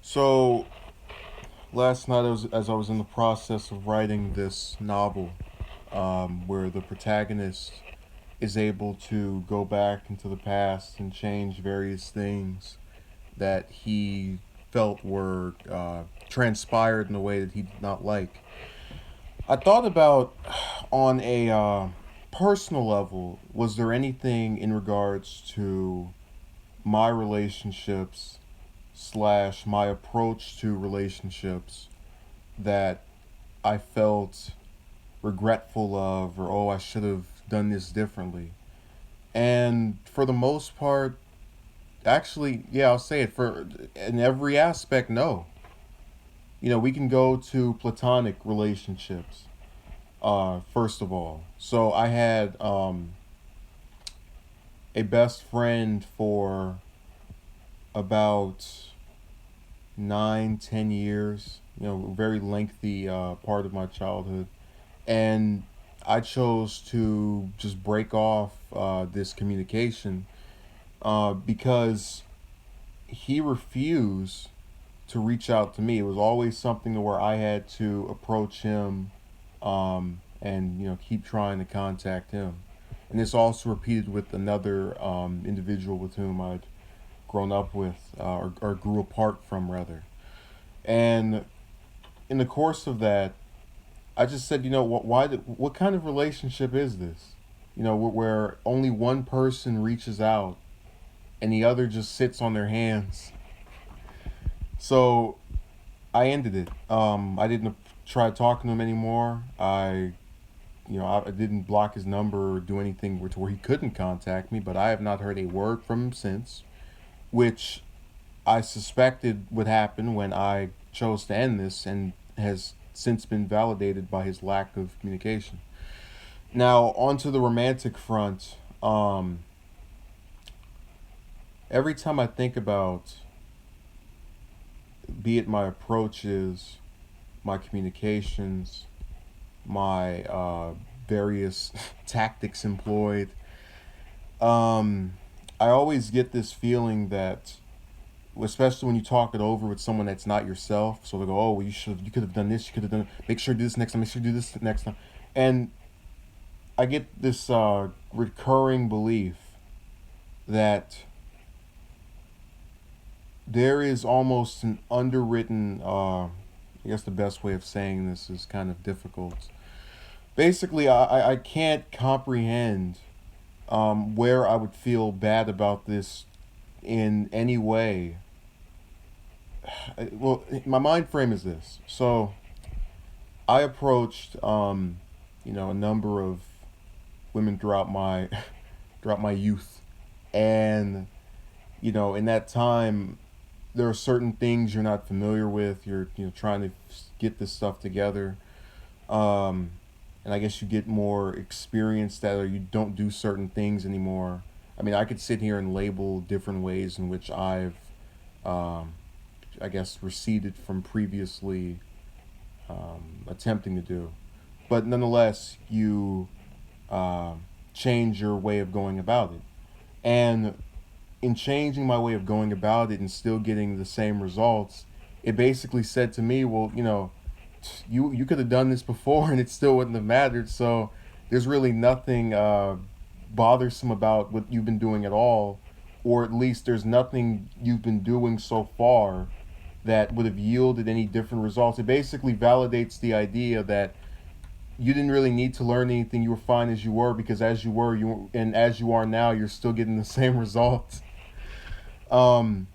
So last night, as I was in the process of writing this novel, where the protagonist is able to go back into the past and change various things that he felt were transpired in a way that he did not like. I thought about on a personal level, was there anything in regards to my relationships slash my approach to relationships that I felt regretful of, or oh, I should have done this differently. And for the most part, actually, yeah, I'll say it, for in every aspect, no. We can go to platonic relationships, first of all. So I had a best friend for about 9, 10 years, very lengthy part of my childhood. And I chose to just break off this communication because he refused to reach out to me. It was always something to where I had to approach him, and keep trying to contact him. And this also repeated with another individual with whom I'd grown up with, or grew apart from rather. And in the course of that, I just said, what kind of relationship is this? Where only one person reaches out and the other just sits on their hands. So I ended it. I didn't try talking to him anymore. I didn't block his number or do anything to where he couldn't contact me. But I have not heard a word from him since, which I suspected would happen when I chose to end this, and has since been validated by his lack of communication. Now, onto the romantic front. Every time I think about, be it my approaches, my communications, my various tactics employed, um, I always get this feeling that, especially when you talk it over with someone that's not yourself, so they go, "Oh, well, you could have done this, you could have done. Make sure to do this next time. Make sure to do this next time," and I get this recurring belief that there is almost an underwritten. I guess the best way of saying this is kind of difficult. Basically, I can't comprehend where I would feel bad about this in any way. Well, my mind frame is this. So I approached, a number of women throughout my throughout my youth, and in that time, there are certain things you're not familiar with. You're trying to get this stuff together, um, and I guess you get more experience that, or you don't do certain things anymore. I mean, I could sit here and label different ways in which I've, um, I guess, receded from previously attempting to do, but nonetheless, you uh, change your way of going about it, and in changing my way of going about it and still getting the same results, it basically said to me, well, you could have done this before and it still wouldn't have mattered. So there's really nothing bothersome about what you've been doing at all, or at least there's nothing you've been doing so far that would have yielded any different results. It basically validates the idea that you didn't really need to learn anything. You were fine as you were, because as you were, and as you are now, you're still getting the same results. Um,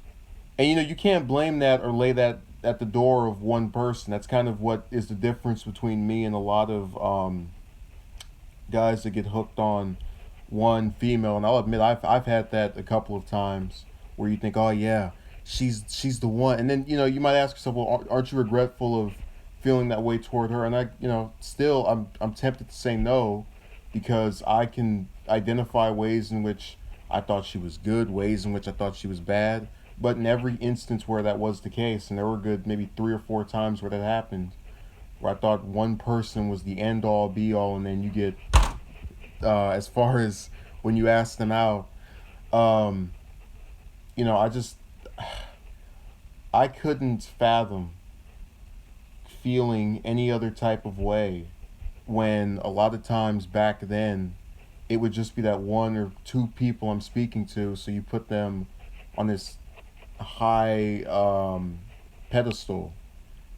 and you can't blame that or lay that at the door of one person. That's kind of what is the difference between me and a lot of guys that get hooked on one female. And I'll admit, I've had that a couple of times where you think, oh yeah, she's the one, and then you might ask yourself, well, aren't you regretful of feeling that way toward her? And I, still I'm tempted to say no, because I can identify ways in which I thought she was good, ways in which I thought she was bad. But in every instance where that was the case, and there were good maybe 3 or 4 times where that happened, where I thought one person was the end all be all, and then you get, as far as when you ask them out, um, I just I couldn't fathom feeling any other type of way when a lot of times back then it would just be that one or two people I'm speaking to, so you put them on this high pedestal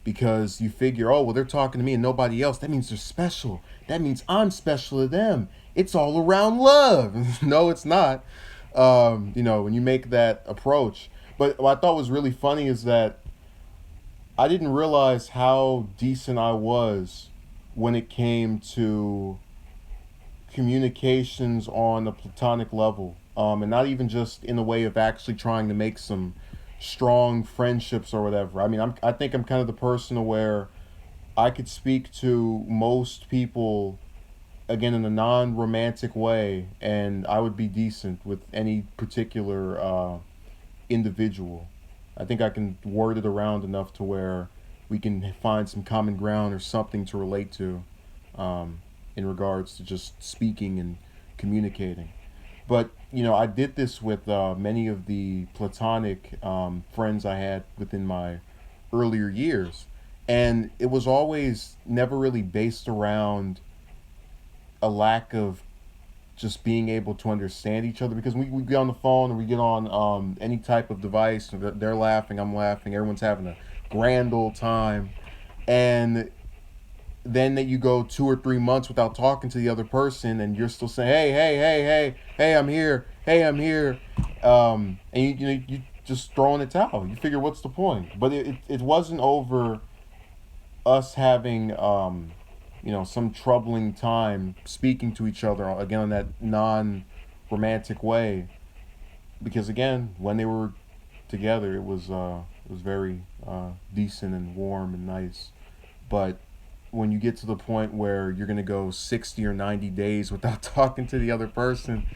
because you figure, oh, well, they're talking to me and nobody else. That means they're special. That means I'm special to them. It's all around love. No, it's not. When you make that approach. But what I thought was really funny is that I didn't realize how decent I was when it came to communications on a platonic level, and not even just in the way of actually trying to make some strong friendships or whatever. I mean, I think I'm kind of the person where I could speak to most people again in a non-romantic way, and I would be decent with any particular individual. I think I can word it around enough to where we can find some common ground or something to relate to, um, in regards to just speaking and communicating. But I did this with many of the platonic friends I had within my earlier years, and it was always never really based around a lack of just being able to understand each other because we get on the phone or we get on any type of device. They're laughing, I'm laughing, everyone's having a grand old time, and then that you go 2 or 3 months without talking to the other person and you're still saying, hey, hey, hey, hey, hey, I'm here, hey, I'm here, and you just throwing a towel. You figure, what's the point? But it wasn't over us having some troubling time speaking to each other again in that non-romantic way, because again, when they were together, it was very decent and warm and nice. But when you get to the point where you're gonna go 60 or 90 days without talking to the other person,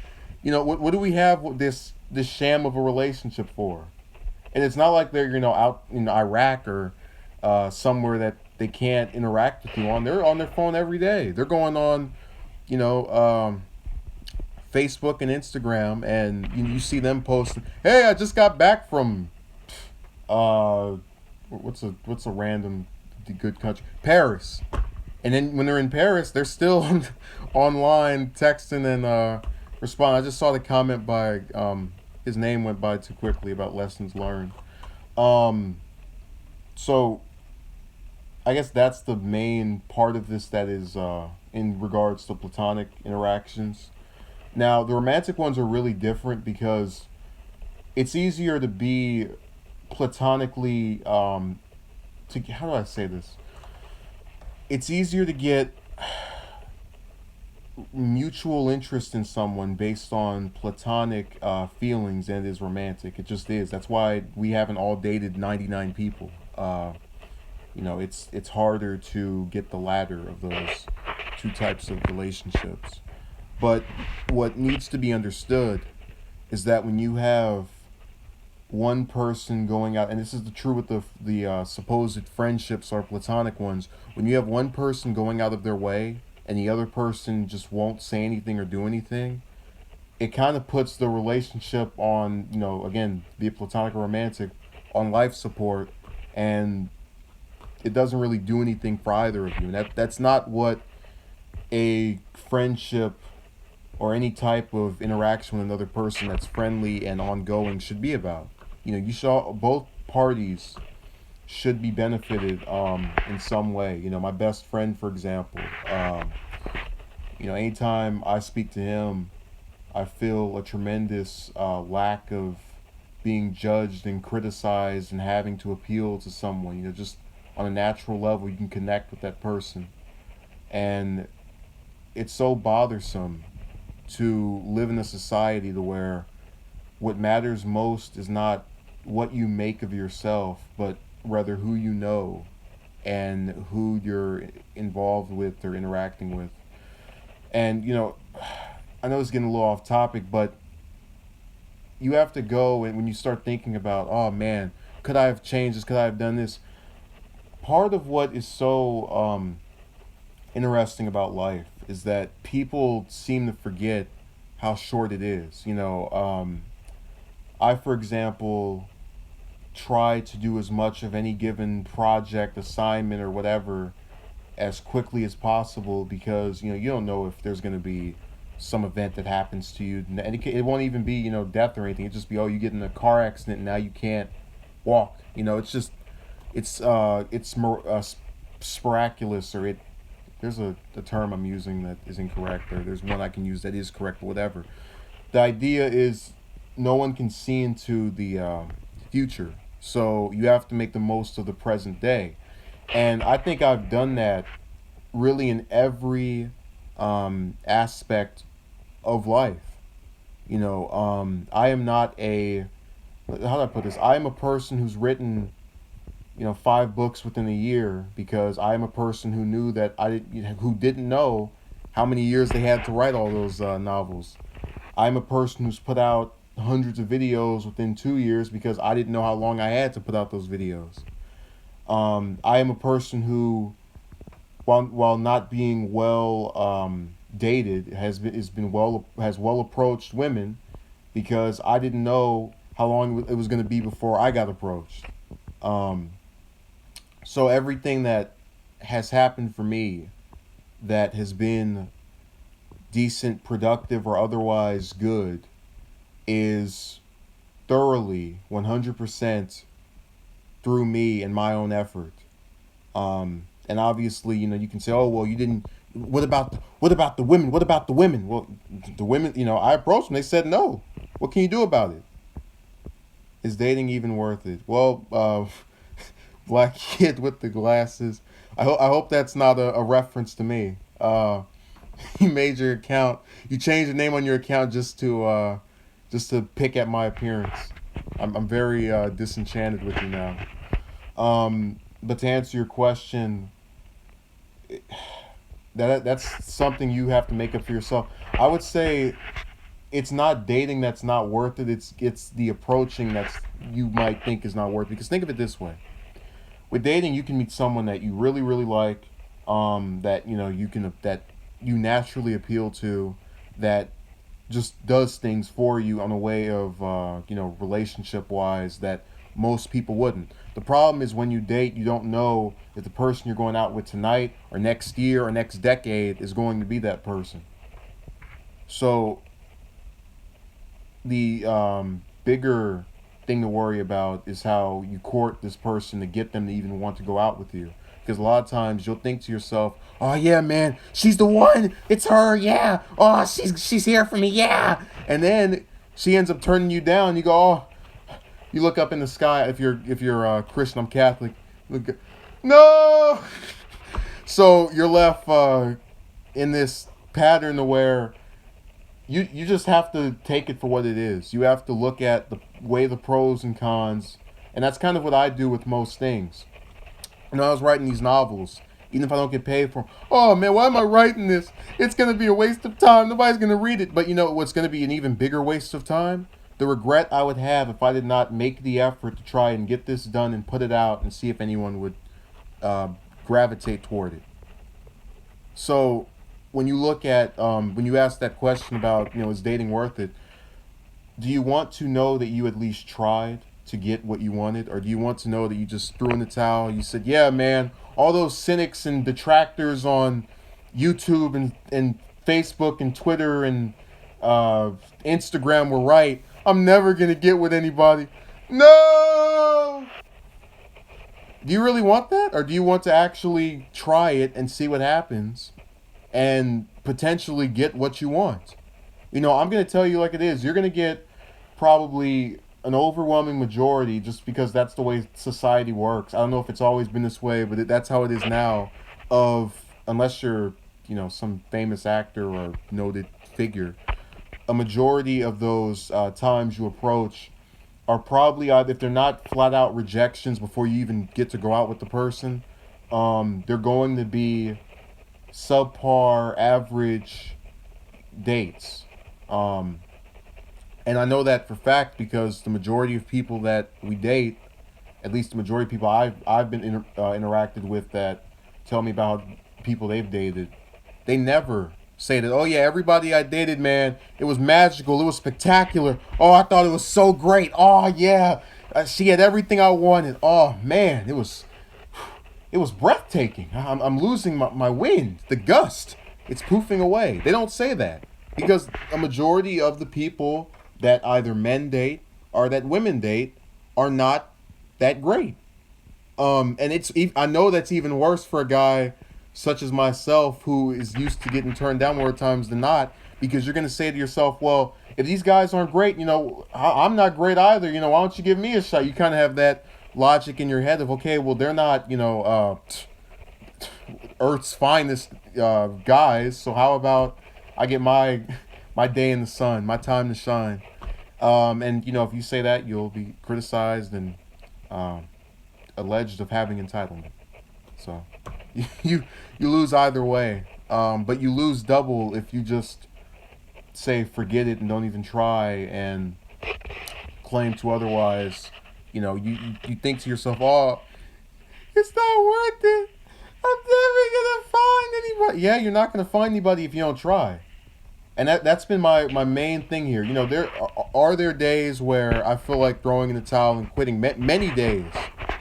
what do we have this sham of a relationship for? And it's not like they're out in Iraq or somewhere that they can't interact with you on. They're on their phone every day. They're going on, you know, um, Facebook and Instagram, and you see them posting, "Hey, I just got back from uh, what's a random good country, Paris." And then when they're in Paris, they're still online texting and responding. I just saw the comment by his name went by too quickly about lessons learned. Um, so I guess that's the main part of this that is in regards to platonic interactions. Now, the romantic ones are really different because it's easier to be platonically to how do I say this? It's easier to get mutual interest in someone based on platonic feelings than it is romantic. It just is. That's why we haven't all dated 99 people. It's harder to get the latter of those two types of relationships. But what needs to be understood is that when you have one person going out, and this is the true with the supposed friendships or platonic ones, when you have one person going out of their way and the other person just won't say anything or do anything, it kind of puts the relationship on, again, be it platonic or romantic, on life support, and it doesn't really do anything for either of you. And that's not what a friendship or any type of interaction with another person that's friendly and ongoing should be about. You should both parties should be benefited in some way. My best friend, for example, anytime I speak to him, I feel a tremendous lack of being judged and criticized and having to appeal to someone. Just on a natural level, you can connect with that person. And it's so bothersome to live in a society to where what matters most is not what you make of yourself, but rather who you know and who you're involved with or interacting with. And I know it's getting a little off topic, but you have to go, and when you start thinking about, oh man, could I have changed this? Could I have done this? Part of what is so interesting about life is that people seem to forget how short it is. I, for example, try to do as much of any given project, assignment, or whatever as quickly as possible, because you don't know if there's going to be some event that happens to you, and it won't even be death or anything. It just be, oh, you get in a car accident and now you can't walk. It's just it's spiraculous, or it there's a term I'm using that is incorrect, or there's one I can use that is correct, but whatever. The idea is no one can see into the future, so you have to make the most of the present day. And I think I've done that really in every aspect of life. I am not a, how do I put this? I am a person who's written 5 books within a year, because I am a person who knew that who didn't know how many years they had to write all those novels. I'm a person who's put out hundreds of videos within 2 years, because I didn't know how long I had to put out those videos. I am a person who, while not being well dated, has well approached women, because I didn't know how long it was going to be before I got approached. Um, so everything that has happened for me that has been decent, productive, or otherwise good is thoroughly 100% through me and my own effort. And obviously, you can say, "Oh, well, you didn't." What about the women? What about the women? Well, the women, I approached them. They said no. What can you do about it? Is dating even worth it? Well, black kid with the glasses. I hope that's not a reference to me. You made your account. You changed the name on your account just to pick at my appearance. I'm very disenchanted with you now. But to answer your question, that's something you have to make up for yourself. I would say it's not dating that's not worth it. It's the approaching that's you might think is not worth it. Because think of it this way: with dating, you can meet someone that you really really like, that that you naturally appeal to, that just does things for you on a way of relationship wise that most people wouldn't. The problem is when you date, you don't know if the person you're going out with tonight or next year or next decade is going to be that person. So the bigger thing to worry about is how you court this person to get them to even want to go out with you. Because a lot of times you'll think to yourself, "Oh yeah, man, she's the one. It's her. Yeah. Oh, she's here for me. Yeah." And then she ends up turning you down. You go, "Oh." You look up in the sky. If you're Christian, I'm Catholic. Look, no. So you're left in this pattern where you just have to take it for what it is. You have to look at weigh the pros and cons, and that's kind of what I do with most things. I was writing these novels, even if I don't get paid for them. Oh man, why am I writing this? It's gonna be a waste of time. Nobody's gonna read it. But you know what's gonna be an even bigger waste of time? The regret I would have if I did not make the effort to try and get this done and put it out and see if anyone would gravitate toward it. So when you look at when you ask that question about is dating worth it, do you want to know that you at least tried to get what you wanted, or do you want to know that you just threw in the towel? You said, "Yeah, man, all those cynics and detractors on YouTube and Facebook and Twitter and Instagram were right. I'm never gonna get with anybody." No. Do you really want that, or do you want to actually try it and see what happens, and potentially get what you want? I'm gonna tell you like it is. You're gonna get probably an overwhelming majority, just because that's the way society works. I don't know if it's always been this way, but that's how it is now. Of Unless you're some famous actor or noted figure, a majority of those times you approach are probably, if they're not flat out rejections before you even get to go out with the person, they're going to be subpar, average dates. And I know that for fact, because the majority of people that we date, at least the majority of people I've been interacted with that tell me about people they've dated, they never say that, "Oh yeah, everybody I dated, man, it was magical, it was spectacular. Oh, I thought it was so great. Oh yeah, She had everything I wanted. Oh man, it was breathtaking. I'm losing my wind, the gust. It's poofing away. They don't say that because a majority of the people that either men date or that women date are not that great. And I know that's even worse for a guy such as myself who is used to getting turned down more times than not, because you're gonna say to yourself, well, if these guys aren't great, I'm not great either. Why don't you give me a shot? You kind of have that logic in your head of, okay, well, they're not, Earth's finest guys, so how about I get my day in the sun, my time to shine. And if you say that, you'll be criticized and um, alleged of having entitlement. So you you lose either way. But you lose double if you just say forget it and don't even try and claim to otherwise. You think to yourself, oh, it's not worth it. I'm never gonna find anybody. Yeah, you're not gonna find anybody if you don't try. And that's been my main thing here. There are there days where I feel like throwing in the towel and quitting. Many days.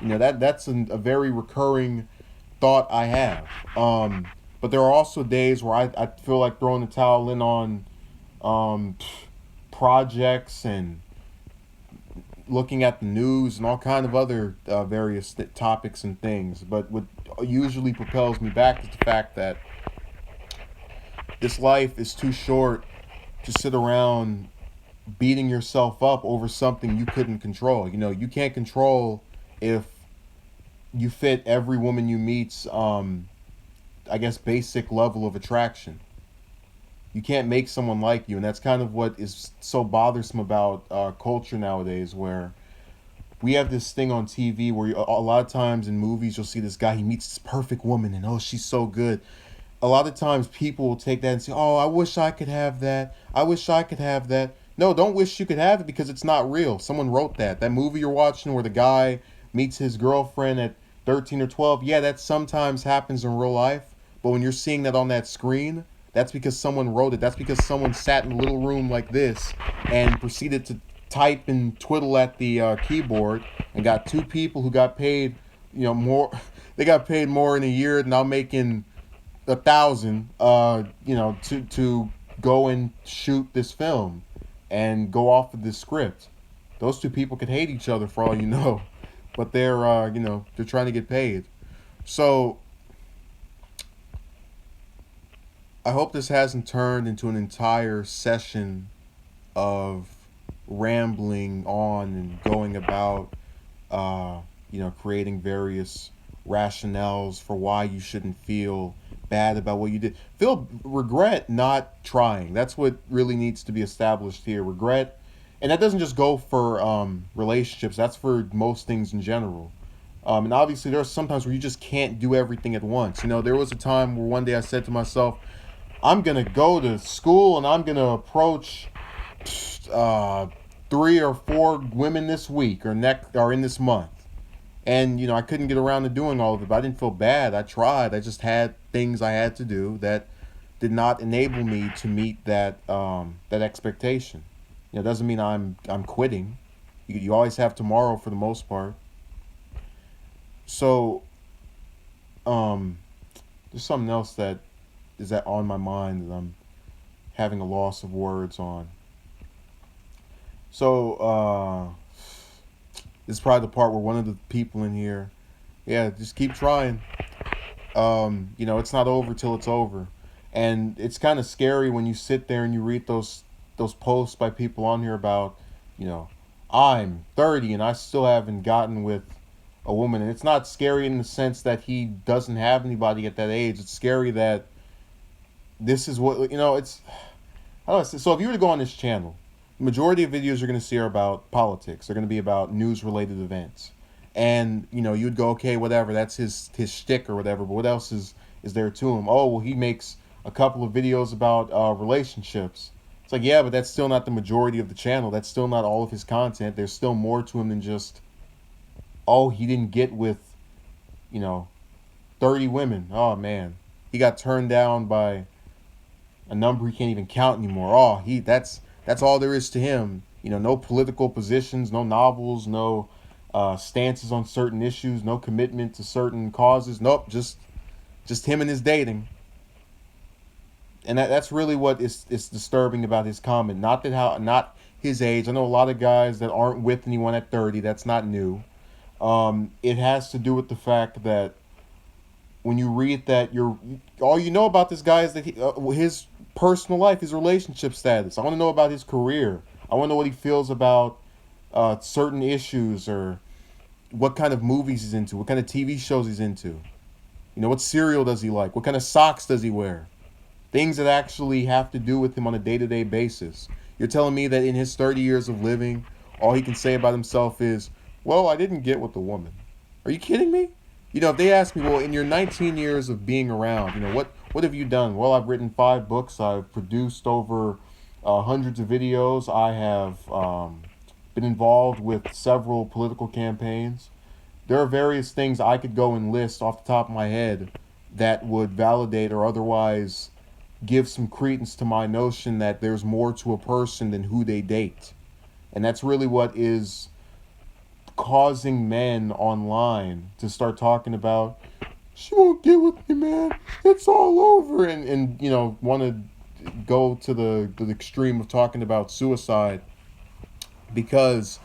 That's a very recurring thought I have. But there are also days where I feel like throwing the towel in on um, projects and looking at the news and all kind of other various topics and things. But what usually propels me back is the fact that this life is too short to sit around beating yourself up over something you couldn't control. You can't control if you fit every woman you meet's I guess basic level of attraction. You can't make someone like you, and that's kind of what is so bothersome about culture nowadays, where we have this thing on TV where a lot of times in movies you'll see this guy, he meets this perfect woman and oh, she's so good. A lot of times people will take that and say, oh, I wish I could have that. I wish I could have that. No, don't wish you could have it because it's not real. Someone wrote that. That movie you're watching where the guy meets his girlfriend at 13 or 12, yeah, that sometimes happens in real life. But when you're seeing that on that screen, that's because someone wrote it. That's because someone sat in a little room like this and proceeded to type and twiddle at the keyboard and got two people who got paid, more. They got paid more in a year than I'm making 1,000, to go and shoot this film and go off of this script. Those two people could hate each other for all you know, but they're trying to get paid. So I hope this hasn't turned into an entire session of rambling on and going about, creating various rationales for why you shouldn't feel bad about what you did. Feel regret not trying. That's what really needs to be established here. Regret, and that doesn't just go for relationships. That's for most things in general. And obviously, there are sometimes where you just can't do everything at once. There was a time where one day I said to myself, I'm gonna go to school and I'm gonna approach uh, 3 or 4 women this week or in this month. And I couldn't get around to doing all of it, but I didn't feel bad. I tried. I just had things I had to do that did not enable me to meet that expectation. It doesn't mean I'm quitting. You always have tomorrow for the most part. So there's something else that is that on my mind that I'm having a loss of words on. So this is probably the part where one of the people in here, yeah, just keep trying. It's not over till it's over. And it's kind of scary when you sit there and you read those posts by people on here about, I'm 30 and I still haven't gotten with a woman. And it's not scary in the sense that he doesn't have anybody at that age. It's scary that this is what, it's, I don't know. So if you were to go on this channel, the majority of videos you're going to see are about politics. They're going to be about news-related events. And, you'd go, okay, whatever, that's his shtick or whatever, but what else is there to him? Oh, well, he makes a couple of videos about relationships. It's like, yeah, but that's still not the majority of the channel. That's still not all of his content. There's still more to him than just, oh, he didn't get with, 30 women. Oh, man. He got turned down by a number he can't even count anymore. Oh, that's all there is to him. No political positions, no novels, no stances on certain issues, no commitment to certain causes. Nope, just him and his dating. And that's really what is disturbing about his comment. Not his age. I know a lot of guys that aren't with anyone at 30. That's not new. It has to do with the fact that when you read that, you're all you know about this guy is that his personal life, his relationship status. I want to know about his career. I want to know what he feels about certain issues, or what kind of movies he's into, what kind of TV shows he's into. What cereal does he like? What kind of socks does he wear? Things that actually have to do with him on a day-to-day basis. You're telling me that in his 30 years of living, all he can say about himself is, well, I didn't get with the woman. Are you kidding me? If they ask me, well, in your 19 years of being around, what have you done? Well, I've written 5 books. I've produced over hundreds of videos. I have been involved with several political campaigns. There are various things I could go and list off the top of my head that would validate or otherwise give some credence to my notion that there's more to a person than who they date. And that's really what is causing men online to start talking about, she won't get with me, man. It's all over. And want to go to the extreme of talking about suicide because,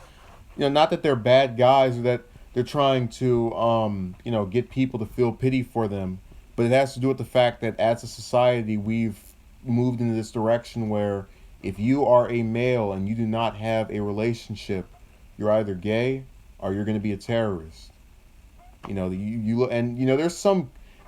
not that they're bad guys or that they're trying to, get people to feel pity for them. But it has to do with the fact that as a society, we've moved into this direction where if you are a male and you do not have a relationship, you're either gay or you're going to be a terrorist.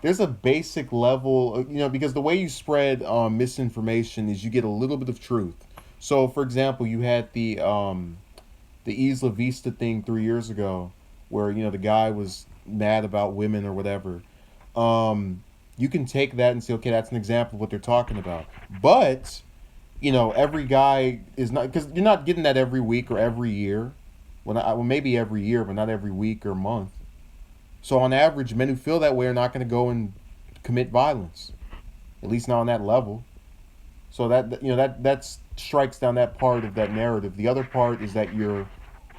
There's a basic level, because the way you spread misinformation is you get a little bit of truth. So, for example, you had the Isla Vista thing 3 years ago, where the guy was mad about women or whatever. You can take that and say, okay, that's an example of what they're talking about. But, every guy is not, because you're not getting that every week or every year. Well, maybe every year, but not every week or month. So on average, men who feel that way are not going to go and commit violence, at least not on that level. So that strikes down that part of that narrative. The other part is that you're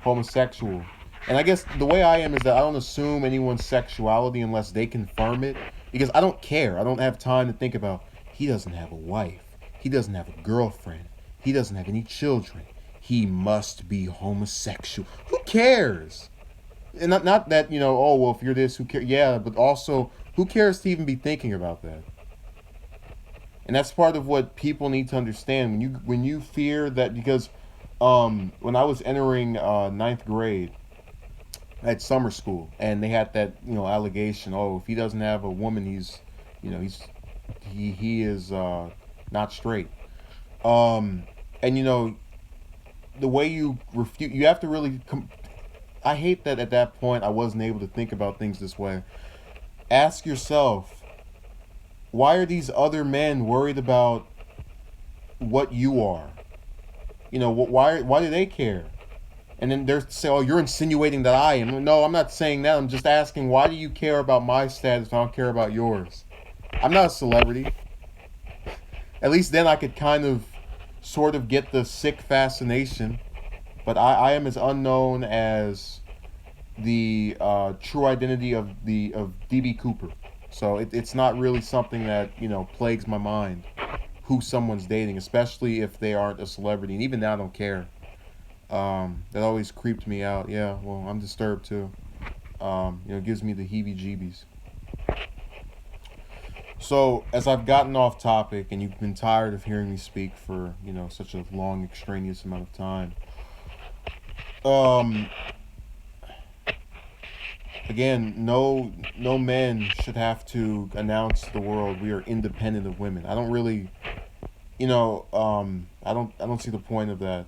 homosexual. And I guess the way I am is that I don't assume anyone's sexuality unless they confirm it. Because I don't care. I don't have time to think about, he doesn't have a wife. He doesn't have a girlfriend. He doesn't have any children. He must be homosexual. Who cares? And not that, oh, well, if you're this, who cares? Yeah, but also, who cares to even be thinking about that? And that's part of what people need to understand. When you fear that, because when I was entering ninth grade at summer school, and they had that allegation, oh, if he doesn't have a woman, he is not straight. And the way you refute, you have to really. I hate that at that point I wasn't able to think about things this way. Ask yourself, why are these other men worried about what you are? Why do they care? And then they're saying, oh, you're insinuating that I am. No, I'm not saying that. I'm just asking, why do you care about my status if I don't care about yours? I'm not a celebrity. At least then I could kind of sort of get the sick fascination. But I am as unknown as the true identity of D.B. Cooper. So it's not really something that, plagues my mind, who someone's dating, especially if they aren't a celebrity. And even now I don't care. That always creeped me out. Yeah, well, I'm disturbed too. It gives me the heebie-jeebies. So, as I've gotten off topic and you've been tired of hearing me speak for, such a long, extraneous amount of time, again, no men should have to announce to the world we are independent of women. I don't really, I don't see the point of that.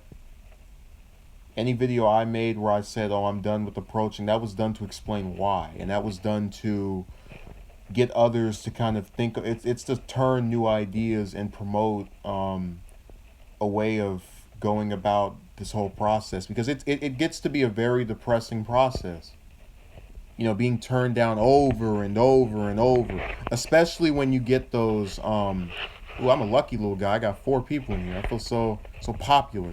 Any video I made where I said, oh, I'm done with approaching, that was done to explain why. And that was done to get others to kind of think. It's to turn new ideas and promote a way of going about this whole process. Because it gets to be a very depressing process. Being turned down over and over and over. Especially when you get those, I'm a lucky little guy. I got 4 people in here. I feel so popular.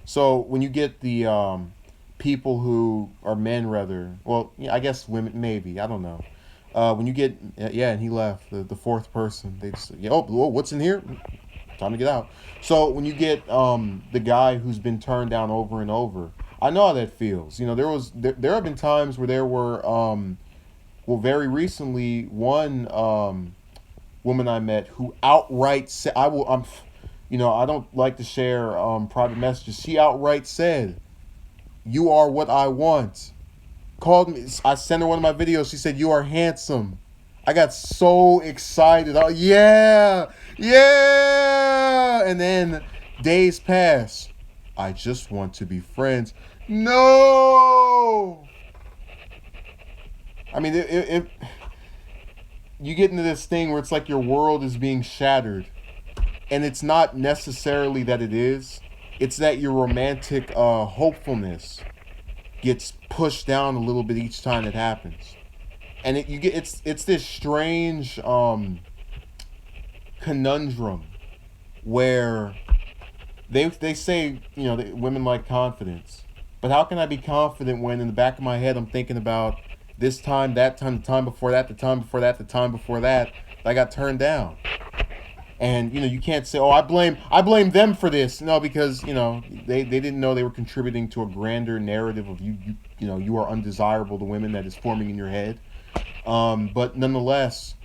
So when you get the people who are men, rather. Well, yeah, I guess women, maybe. I don't know. When you get, yeah, and he left, the fourth person. They just, yeah, oh, what's in here? Time to get out. So when you get the guy who's been turned down over and over, I know how that feels. There have been times where there were well, very recently, one woman I met who outright said, "I will." I don't like to share private messages. She outright said, "You are what I want." Called me. I sent her one of my videos. She said, "You are handsome." I got so excited. Oh yeah, yeah. And then days pass. I just want to be friends. No. I mean, it you get into this thing where it's like your world is being shattered, and it's not necessarily that it is. It's that your romantic hopefulness gets pushed down a little bit each time it happens, and it's this strange conundrum where they say that women like confidence, but how can I be confident when in the back of my head I'm thinking about this time, that time, the time before that, the time before that, the time before that, I got turned down. And you can't say, "Oh, I blame them for this." No, because they didn't know they were contributing to a grander narrative of you are undesirable to women that is forming in your head. But nonetheless,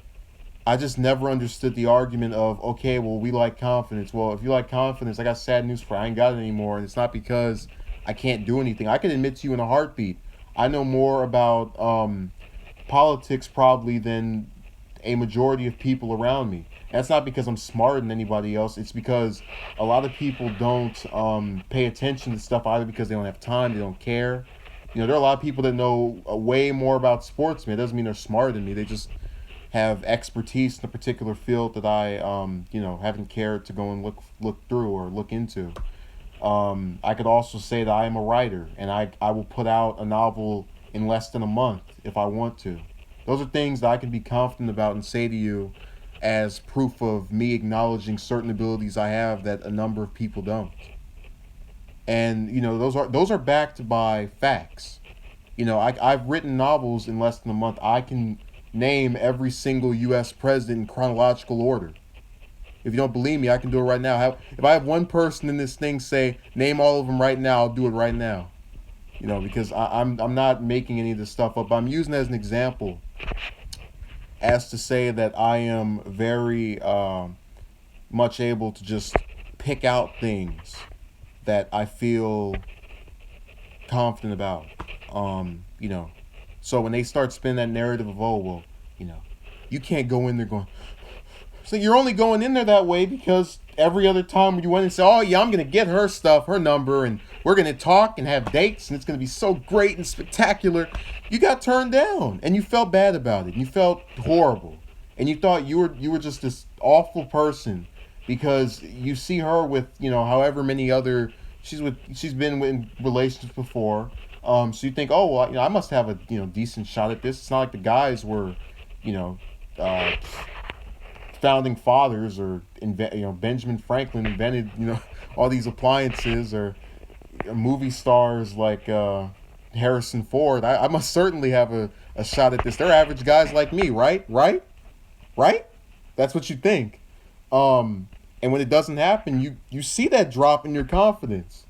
I just never understood the argument of, okay, well, we like confidence. Well, if you like confidence, I got sad news for you. I ain't got it anymore, and it's not because I can't do anything. I can admit to you in a heartbeat, I know more about politics probably than a majority of people around me. That's not because I'm smarter than anybody else. It's because a lot of people don't pay attention to stuff either because they don't have time, they don't care. There are a lot of people that know way more about sports. Man, it doesn't mean they're smarter than me. They just have expertise in a particular field that I, haven't cared to go and look through or look into. I could also say that I am a writer, and I will put out a novel in less than a month if I want to. Those are things that I can be confident about and say to you as proof of me acknowledging certain abilities I have that a number of people don't. And those are backed by facts. I've written novels in less than a month. I can name every single U.S. president in chronological order. If you don't believe me, I can do it right now. If I have one person in this thing say, "Name all of them right now," I'll do it right now. Because I'm not making any of this stuff up. I'm using it as an example, as to say that I am very much able to just pick out things that I feel confident about. So when they start spinning that narrative of, "Oh, well, you can't go in there going," so you're only going in there that way because every other time you went and said, "Oh yeah, I'm gonna get her stuff, her number, and we're gonna talk and have dates, and it's gonna be so great and spectacular," you got turned down, and you felt bad about it. And you felt horrible, and you thought you were just this awful person because you see her with however many other she's been in relationships before. So you think, "Oh well, I must have a decent shot at this." It's not like the guys were, you know, uh, founding fathers or Benjamin Franklin invented all these appliances, or movie stars like Harrison Ford. I must certainly have a shot at this. They're average guys like me, right? Right? That's what you think. And when it doesn't happen, you see that drop in your confidence.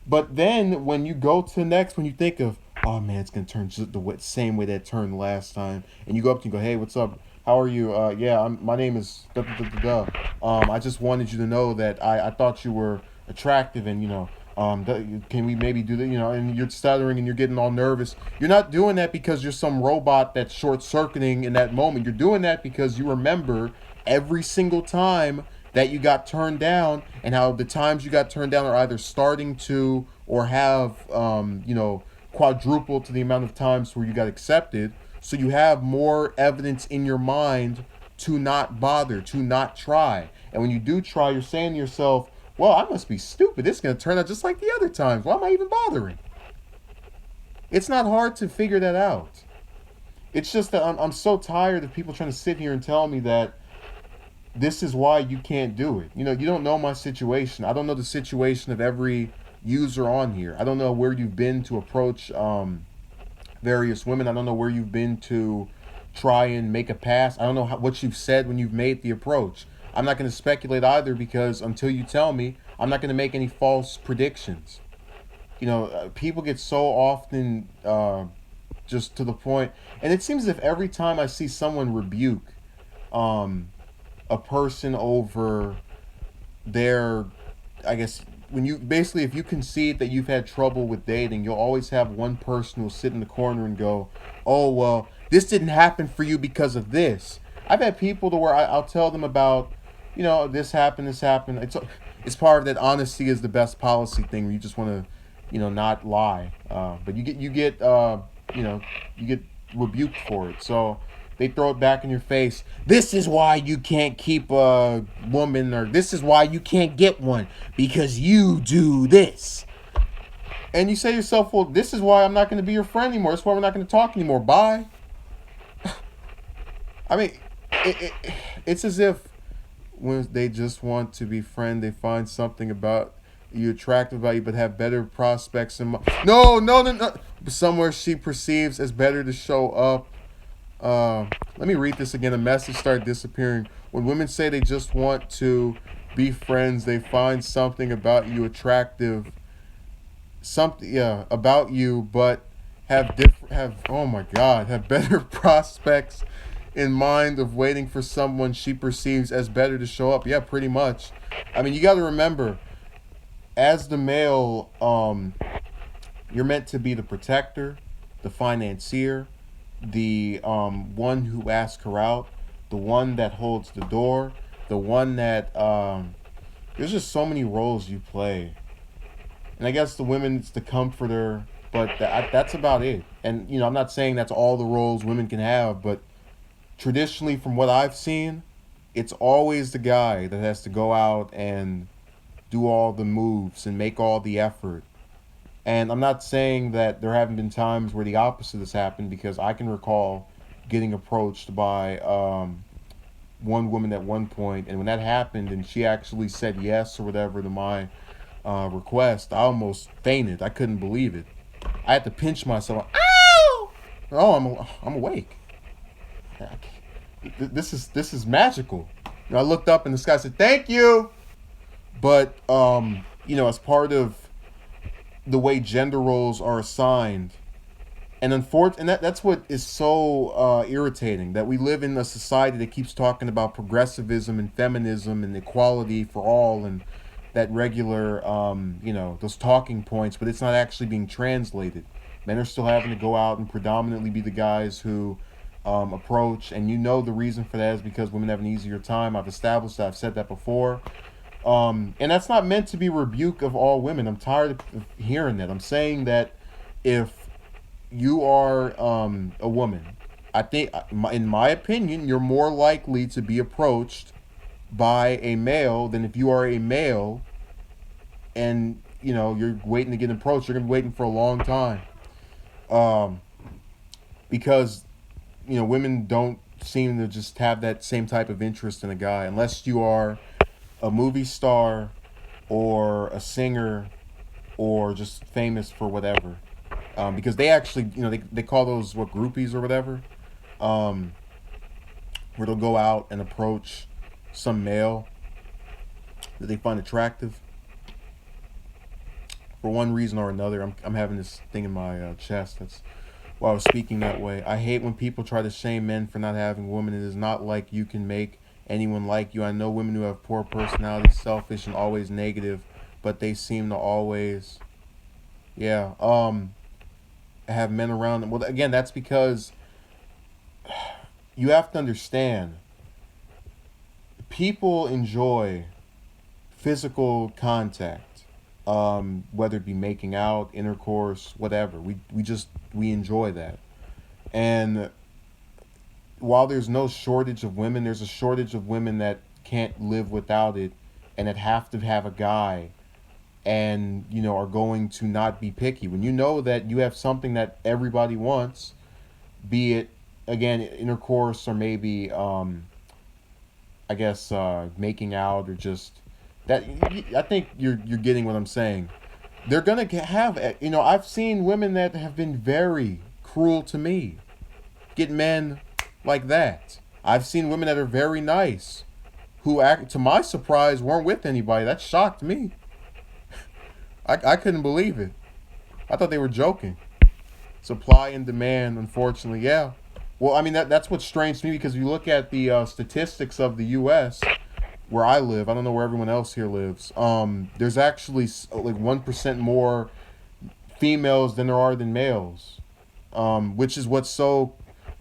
But then when you go to the next, when you think of, "Oh man, it's gonna turn just the same way that it turned last time," and you go up to and go, "Hey, what's up? How are you? Yeah, my name is da da da da da. I just wanted you to know that I thought you were attractive, and can we maybe do that?" And you're stuttering and you're getting all nervous. You're not doing that because you're some robot that's short circuiting in that moment. You're doing that because you remember every single time that you got turned down, and how the times you got turned down are either starting to or have quadruple to the amount of times where you got accepted. So you have more evidence in your mind to not bother, to not try. And when you do try, you're saying to yourself, "Well, I must be stupid. This is going to turn out just like the other times. Why am I even bothering?" It's not hard to figure that out. It's just that I'm so tired of people trying to sit here and tell me that this is why you can't do it. You don't know my situation. I don't know the situation of every user on here. I don't know where you've been to approach various women. I don't know where you've been to try and make a pass. I don't know what you've said when you've made the approach. I'm not going to speculate either because until you tell me, I'm not going to make any false predictions. People get so often just to the point, and it seems as if every time I see someone rebuke um, a person over their, I guess, when you basically, if you concede that you've had trouble with dating, you'll always have one person who'll sit in the corner and go, "Oh well, this didn't happen for you because of this." I've had people to where I'll tell them about, this happened, this happened. It's part of that honesty is the best policy thing. Where you just want to, not lie. But you know, you get rebuked for it. So they throw it back in your face. This is why you can't keep a woman, or this is why you can't get one because you do this. And you say to yourself, well, this is why I'm not going to be your friend anymore. That's why we're not going to talk anymore. Bye. I mean, it's as if when they just want to be friends, they find something about you attractive about you, but have better prospects. No, no, no, no. Somewhere she perceives as better to show up. Let me read this again. A message started disappearing. When women say they just want to be friends, they find something about you attractive, something about you, but have oh my god, have better prospects in mind of waiting for someone she perceives as better to show up. Yeah, pretty much. I mean, you got to remember, as the male, you're meant to be the protector, the financier, the one who asks her out, the one that holds the door, the one that there's just so many roles you play. And I guess the women, it's the comforter, but that's about it. And I'm not saying that's all the roles women can have, but traditionally, from what I've seen, it's always the guy that has to go out and do all the moves and make all the effort. And I'm not saying that there haven't been times where the opposite has happened, because I can recall getting approached by one woman at one point, and when that happened and she actually said yes or whatever to my request, I almost fainted. I couldn't believe it. I had to pinch myself. Ow! Oh, I'm awake. This is magical. I looked up and the sky said, "Thank you." But as part of the way gender roles are assigned, and that's what is so irritating, that we live in a society that keeps talking about progressivism and feminism and equality for all, and that regular those talking points, but it's not actually being translated. Men are still having to go out and predominantly be the guys who approach, and the reason for that is because women have an easier time. I've established that. I've said that before. And that's not meant to be rebuke of all women. I'm tired of hearing that. I'm saying that if you are a woman, I think, in my opinion, you're more likely to be approached by a male than if you are a male and you're waiting to get approached. You're gonna be waiting for a long time, because women don't seem to just have that same type of interest in a guy unless you are a movie star or a singer or just famous for whatever. Because they actually, they call those what, groupies or whatever, where they'll go out and approach some male that they find attractive for one reason or another. I'm having this thing in my chest. That's why I was speaking that way. I hate when people try to shame men for not having women. It is not like you can make anyone like you. I know women who have poor personalities, selfish, and always negative, but they seem to always, have men around them. Well, again, that's because you have to understand, people enjoy physical contact, whether it be making out, intercourse, whatever. We enjoy that. And while there's no shortage of women, there's a shortage of women that can't live without it, and that have to have a guy, and are going to not be picky. When you know that you have something that everybody wants, be it, again, intercourse, or maybe I guess making out, or just that, I think you're getting what I'm saying. they're gonna have, I've seen women that have been very cruel to me get men like that. I've seen women that are very nice who, act to my surprise, weren't with anybody. That shocked me. I couldn't believe it. I thought they were joking. Supply and demand, unfortunately, yeah. Well, I mean that's what's strange to me, because you look at the statistics of the U.S. where I live. I don't know where everyone else here lives. There's actually like 1% more females than there are than males, which is what's so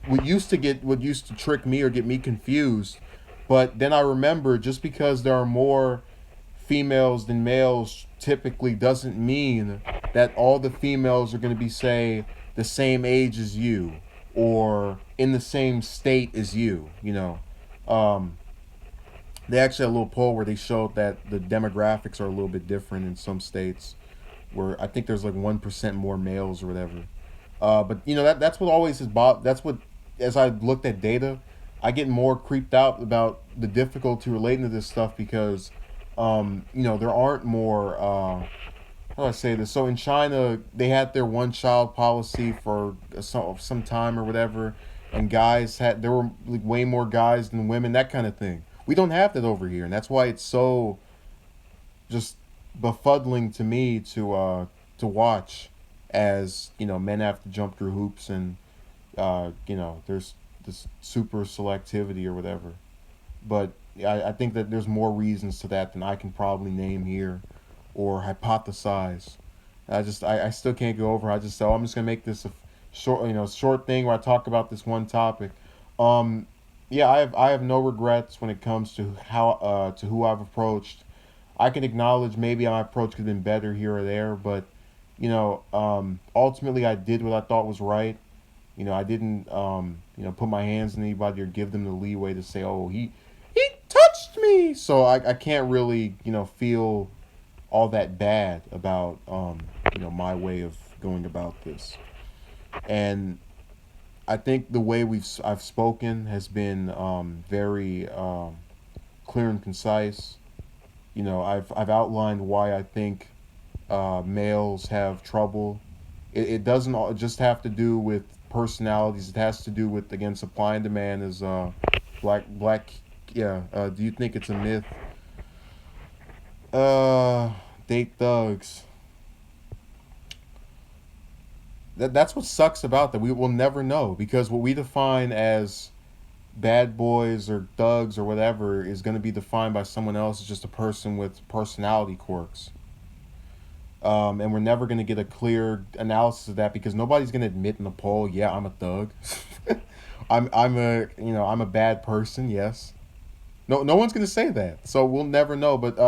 what used to trick me or get me confused. But then I remember, just because there are more females than males typically doesn't mean that all the females are going to be, say, the same age as you or in the same state as you. Um, they actually had a little poll where they showed that the demographics are a little bit different in some states, where I think there's like 1% more males or whatever. But that's what always is. That's what, as I looked at data, I get more creeped out about the difficulty relating to this stuff, because there aren't more. How do I say this? So in China, they had their one child policy for some time or whatever, and there were like way more guys than women, that kind of thing. We don't have that over here, and that's why it's so just befuddling to me to watch, as men have to jump through hoops, and there's this super selectivity or whatever. But I think that there's more reasons to that than I can probably name here or hypothesize. I still can't go over. I just say, oh, I'm just gonna make this a short thing where I talk about this one topic. Um, yeah, I have no regrets when it comes to how to who I've approached. I can acknowledge maybe my approach could have been better here or there, but ultimately I did what I thought was right. I didn't put my hands in anybody or give them the leeway to say, oh, he touched me. So I can't really feel all that bad about my way of going about this. And I think the way I've spoken has been very clear and concise. I've outlined why I think males have trouble. It doesn't just have to do with personalities. It has to do with, again, supply and demand. Is black. Yeah. Do you think it's a myth? Date thugs. That's what sucks about that. We will never know, because what we define as bad boys or thugs or whatever is going to be defined by someone else as just a person with personality quirks. And we're never going to get a clear analysis of that, because nobody's going to admit in the poll, yeah, I'm a thug. I'm a bad person. Yes. No one's going to say that. So we'll never know. But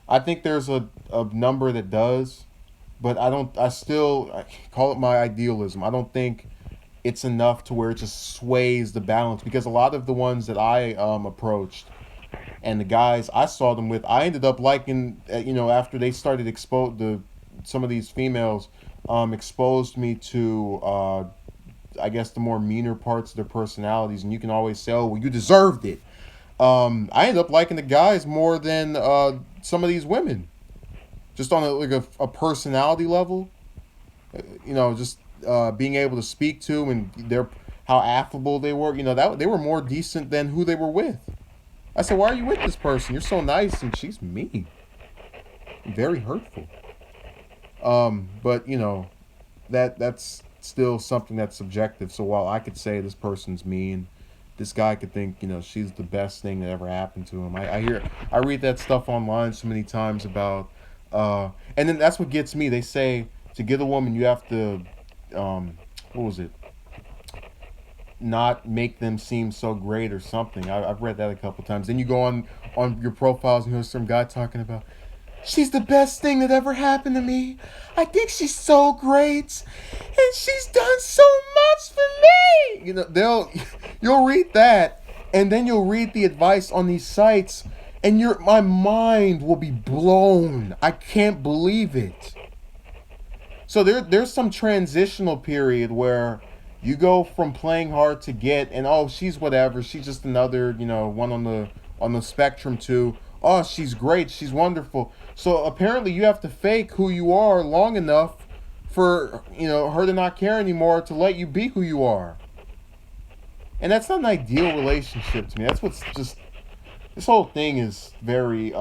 I think there's a number that does, but I call it my idealism. I don't think it's enough to where it just sways the balance, because a lot of the ones that I approached and the guys I saw them with, I ended up liking, after they started some of these females exposed me to, I guess, the more meaner parts of their personalities, and you can always say, oh, well, you deserved it. I ended up liking the guys more than some of these women, just on a personality level. Just being able to speak to, and how affable they were. That they were more decent than who they were with. I said, why are you with this person? You're so nice, and she's mean, very hurtful. But that's still something that's subjective. So while I could say this person's mean, this guy could think she's the best thing that ever happened to him. I read that stuff online so many times about, and then that's what gets me. They say to get a woman, you have to, what was it? Not make them seem so great or something. I've read that a couple times. Then you go on your profiles and there's some guy talking about, she's the best thing that ever happened to me. I think she's so great, and she's done so much for me. You'll read that, and then you'll read the advice on these sites, and my mind will be blown. I can't believe it. So there's some transitional period where you go from playing hard to get, and oh, she's whatever. She's just another one on the spectrum, to, oh, she's great, she's wonderful. So apparently you have to fake who you are long enough for, her to not care anymore to let you be who you are. And that's not an ideal relationship to me. That's what's just this whole thing is very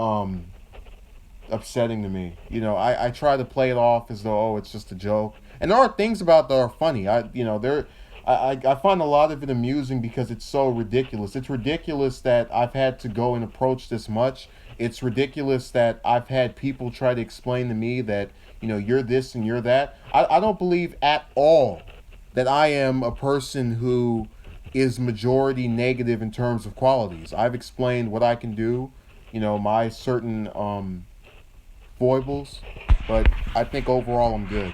upsetting to me. I try to play it off as though, oh, it's just a joke. And there are things about it that are funny. I find a lot of it amusing because it's so ridiculous. It's ridiculous that I've had to go and approach this much. It's ridiculous that I've had people try to explain to me that, you're this and you're that. I don't believe at all that I am a person who is majority negative in terms of qualities. I've explained what I can do, my certain foibles, but I think overall I'm good.